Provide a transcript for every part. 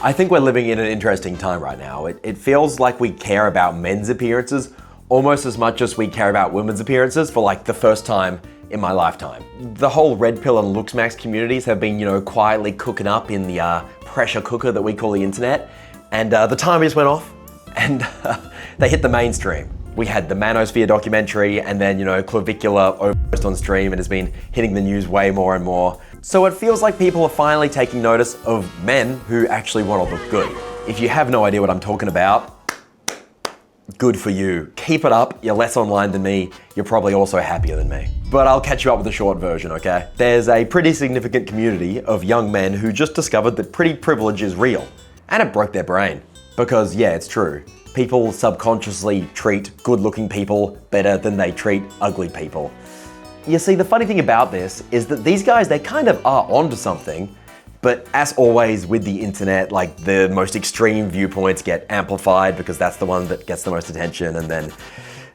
I think we're living in an interesting time right now. It feels like we care about men's appearances almost as much as we care about women's appearances for like the first time in my lifetime. The whole red pill and Looksmaxx communities have been, quietly cooking up in the pressure cooker that we call the internet. And the timer just went off and they hit the mainstream. We had the Manosphere documentary and then, clavicular overdose on stream, and has been hitting the news way more and more. So it feels like people are finally taking notice of men who actually want to look good. If you have no idea what I'm talking about, good for you. Keep it up, you're less online than me, you're probably also happier than me. But I'll catch you up with the short version, okay? There's a pretty significant community of young men who just discovered that pretty privilege is real. And it broke their brain. Because yeah, it's true. People subconsciously treat good-looking people better than they treat ugly people. You see, the funny thing about this is that these guys, they kind of are onto something, but as always with the internet, like the most extreme viewpoints get amplified because that's the one that gets the most attention, and then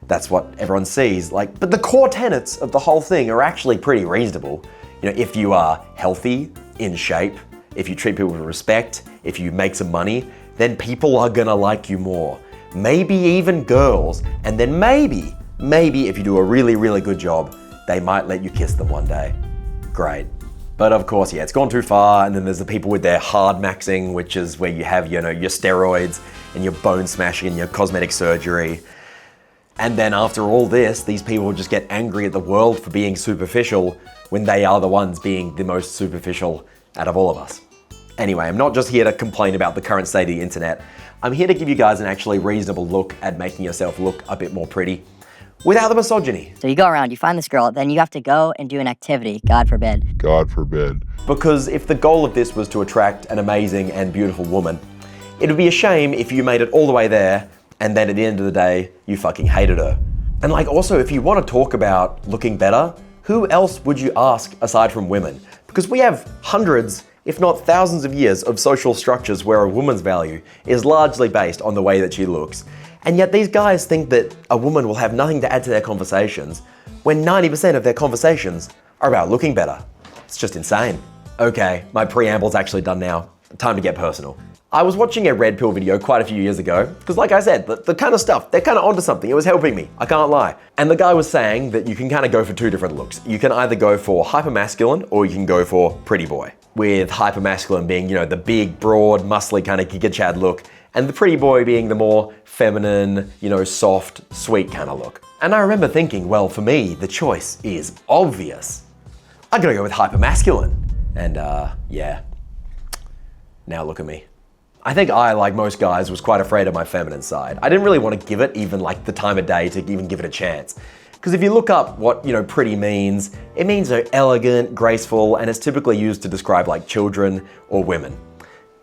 that's what everyone sees. But the core tenets of the whole thing are actually pretty reasonable. If you are healthy, in shape, if you treat people with respect, if you make some money, then people are gonna like you more. Maybe even girls, and then maybe if you do a really, really good job, they might let you kiss them one day. Great. But of course, yeah, it's gone too far, and then there's the people with their hard maxing, which is where you have, your steroids and your bone smashing and your cosmetic surgery. And then after all this, these people just get angry at the world for being superficial when they are the ones being the most superficial out of all of us. Anyway, I'm not just here to complain about the current state of the internet. I'm here to give you guys an actually reasonable look at making yourself look a bit more pretty without the misogyny. So you go around, you find this girl, then you have to go and do an activity, God forbid. God forbid. Because if the goal of this was to attract an amazing and beautiful woman, it would be a shame if you made it all the way there and then at the end of the day, you fucking hated her. And also, if you want to talk about looking better, who else would you ask aside from women? Because we have hundreds, if not thousands of years of social structures where a woman's value is largely based on the way that she looks. And yet these guys think that a woman will have nothing to add to their conversations when 90% of their conversations are about looking better. It's just insane. Okay, my preamble's actually done now. Time to get personal. I was watching a red pill video quite a few years ago, because like I said, the kind of stuff, they're kind of onto something. It was helping me, I can't lie. And the guy was saying that you can kind of go for two different looks. You can either go for hypermasculine or you can go for pretty boy. With hypermasculine being, the big, broad, muscly kind of giga chad look, and the pretty boy being the more feminine, soft, sweet kind of look. And I remember thinking, well, for me, the choice is obvious. I gotta go with hypermasculine. And yeah, now look at me. I think I, like most guys, was quite afraid of my feminine side. I didn't really want to give it even the time of day to even give it a chance. Because if you look up what, pretty means, it means they're elegant, graceful, and it's typically used to describe children or women.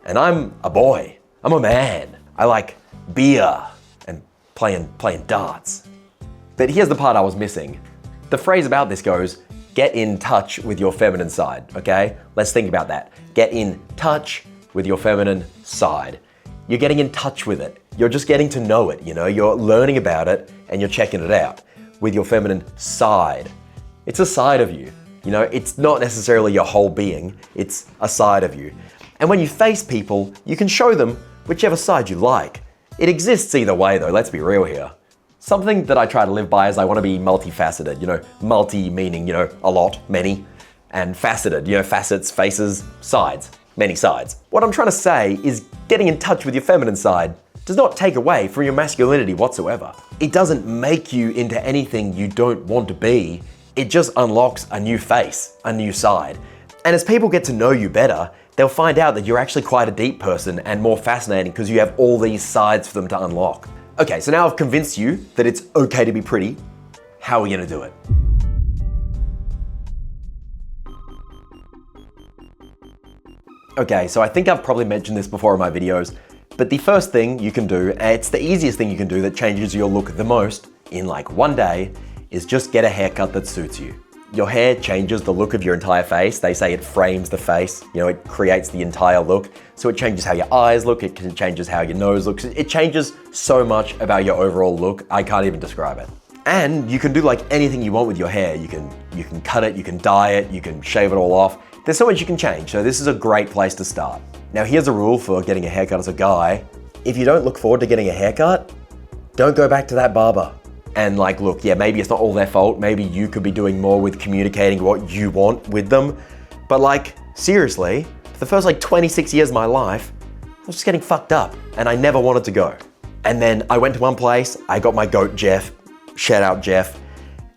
And I'm a boy. I'm a man. I like beer and playing darts. But here's the part I was missing. The phrase about this goes, get in touch with your feminine side, okay? Let's think about that. Get in touch with your feminine side. You're getting in touch with it. You're just getting to know it, You're learning about it and you're checking it out with your feminine side. It's a side of you. It's not necessarily your whole being, it's a side of you. And when you face people, you can show them whichever side you like. It exists either way though, let's be real here. Something that I try to live by is I want to be multifaceted, multi meaning, a lot, many, and faceted, facets, faces, sides, many sides. What I'm trying to say is getting in touch with your feminine side does not take away from your masculinity whatsoever. It doesn't make you into anything you don't want to be. It just unlocks a new face, a new side. And as people get to know you better, they'll find out that you're actually quite a deep person and more fascinating because you have all these sides for them to unlock. Okay, so now I've convinced you that it's okay to be pretty. How are we gonna do it? Okay, so I think I've probably mentioned this before in my videos, but the first thing you can do, and it's the easiest thing you can do that changes your look the most in one day, is just get a haircut that suits you. Your hair changes the look of your entire face. They say it frames the face, it creates the entire look. So it changes how your eyes look, it changes how your nose looks. It changes so much about your overall look, I can't even describe it. And you can do anything you want with your hair. You can cut it, you can dye it, you can shave it all off. There's so much you can change, so this is a great place to start. Now here's a rule for getting a haircut as a guy. If you don't look forward to getting a haircut, don't go back to that barber. And like, look, yeah, maybe it's not all their fault. Maybe you could be doing more with communicating what you want with them. But like, seriously, for the first like 26 years of my life, I was just getting fucked up and I never wanted to go. And then I went to one place, I got my goat Jeff, shout out Jeff.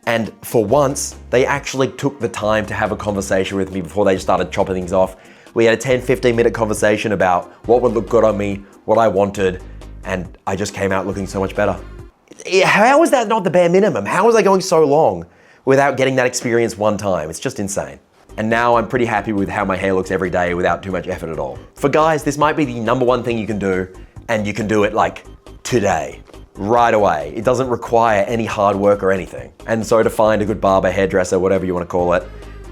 And for once, they actually took the time to have a conversation with me before they just started chopping things off. We had a 10-15 minute conversation about what would look good on me, what I wanted, and I just came out looking so much better. How is that not the bare minimum? How was I going so long without getting that experience one time? It's just insane. And now I'm pretty happy with how my hair looks every day without too much effort at all. For guys, this might be the number one thing you can do, and you can do it like today, right away. It doesn't require any hard work or anything. And so to find a good barber, hairdresser, whatever you want to call it,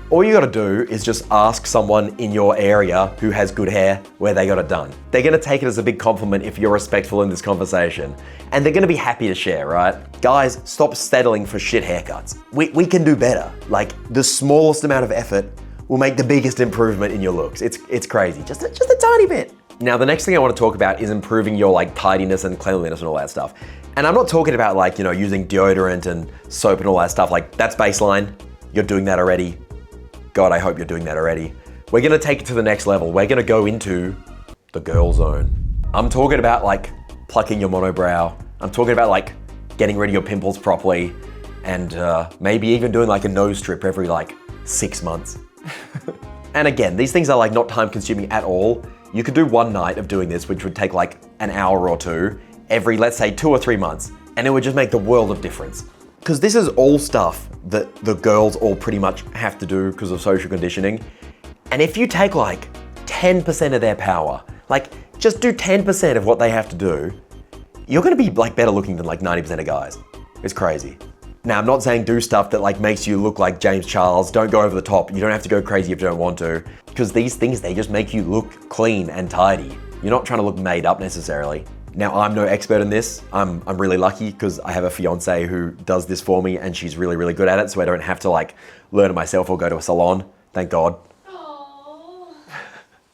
all you gotta do is just ask someone in your area who has good hair where they got it done. They're gonna take it as a big compliment if you're respectful in this conversation. And they're gonna be happy to share, right? Guys, stop settling for shit haircuts. We can do better. Like, the smallest amount of effort will make the biggest improvement in your looks. It's crazy, just a tiny bit. Now, the next thing I wanna talk about is improving your like tidiness and cleanliness and all that stuff. And I'm not talking about like, you know, using deodorant and soap and all that stuff. Like, that's baseline. You're doing that already. God, I hope you're doing that already. We're gonna take it to the next level. We're gonna go into the girl zone. I'm talking about like plucking your monobrow. I'm talking about like getting rid of your pimples properly and maybe even doing like a nose strip every like 6 months. And again, these things are like not time consuming at all. You could do one night of doing this, which would take like an hour or two every, let's say 2 or 3 months. And it would just make the world of difference. Because this is all stuff that the girls all pretty much have to do because of social conditioning. And if you take like 10% of their power, like just do 10% of what they have to do, you're gonna be like better looking than like 90% of guys. It's crazy. Now, I'm not saying do stuff that like makes you look like James Charles. Don't go over the top. You don't have to go crazy if you don't want to. Because these things, they just make you look clean and tidy. You're not trying to look made up necessarily. Now, I'm no expert in this. I'm really lucky because I have a fiance who does this for me and she's really, really good at it. So I don't have to like learn it myself or go to a salon. Thank God. Aww.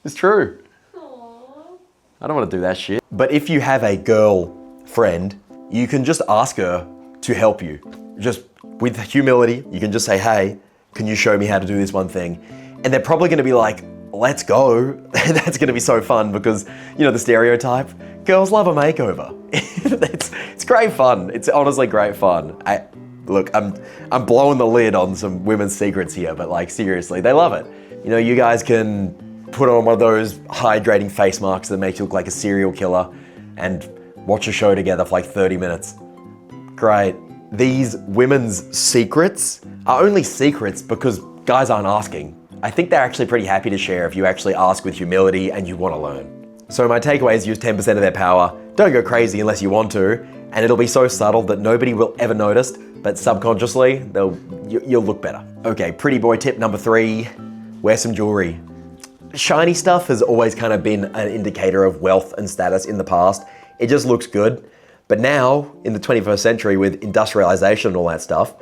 It's true. Aww. I don't want to do that shit. But if you have a girl friend, you can just ask her to help you. Just with humility, you can just say, hey, can you show me how to do this one thing? And they're probably gonna be like, let's go. That's gonna be so fun because, you know, the stereotype, girls love a makeover. It's great fun. It's honestly great fun. Look, I'm blowing the lid on some women's secrets here, but like seriously, they love it. You know, you guys can put on one of those hydrating face masks that makes you look like a serial killer and watch a show together for like 30 minutes. Great. These women's secrets are only secrets because guys aren't asking. I think they're actually pretty happy to share if you actually ask with humility and you want to learn. So my takeaway is use 10% of their power. Don't go crazy unless you want to, and it'll be so subtle that nobody will ever notice, but subconsciously, you'll look better. Okay, pretty boy tip number 3, wear some jewelry. Shiny stuff has always kind of been an indicator of wealth and status in the past. It just looks good. But now, in the 21st century with industrialization and all that stuff,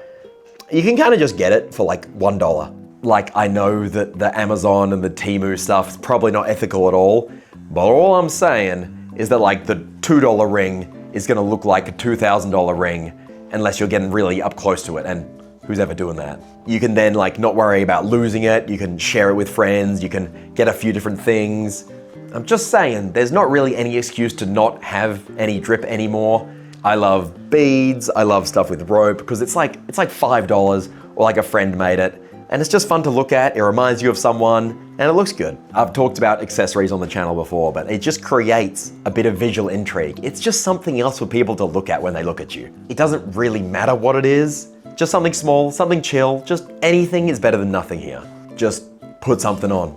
you can kind of just get it for like $1. Like, I know that the Amazon and the Temu stuff is probably not ethical at all, but all I'm saying is that like the $2 ring is gonna look like a $2,000 ring unless you're getting really up close to it, and who's ever doing that? You can then like not worry about losing it, you can share it with friends, you can get a few different things. I'm just saying, there's not really any excuse to not have any drip anymore. I love beads, I love stuff with rope, because it's like $5 or like a friend made it. And it's just fun to look at, it reminds you of someone, and it looks good. I've talked about accessories on the channel before, but it just creates a bit of visual intrigue. It's just something else for people to look at when they look at you. It doesn't really matter what it is, just something small, something chill, just anything is better than nothing here. Just put something on.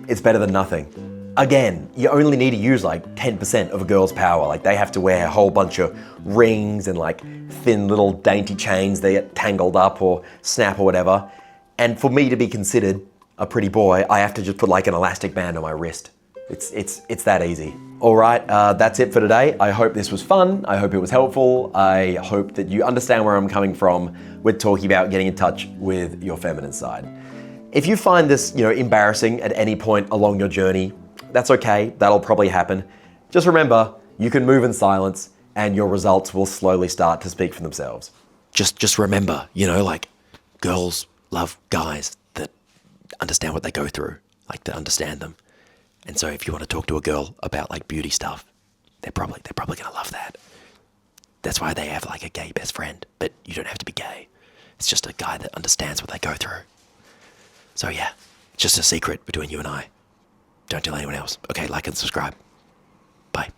It's better than nothing. Again, you only need to use like 10% of a girl's power. Like they have to wear a whole bunch of rings and like thin little dainty chains that get tangled up or snap or whatever. And for me to be considered a pretty boy, I have to just put like an elastic band on my wrist. It's that easy. All right, that's it for today. I hope this was fun. I hope it was helpful. I hope that you understand where I'm coming from with talking about getting in touch with your feminine side. If you find this, embarrassing at any point along your journey, That's okay, that'll probably happen. Just remember, you can move in silence and your results will slowly start to speak for themselves. Just remember, like girls love guys that understand what they go through, like that understand them. And so if you want to talk to a girl about like beauty stuff, they're probably gonna love that. That's why they have like a gay best friend, but you don't have to be gay. It's just a guy that understands what they go through. So yeah, just a secret between you and I. Don't tell anyone else. Okay, like and subscribe. Bye.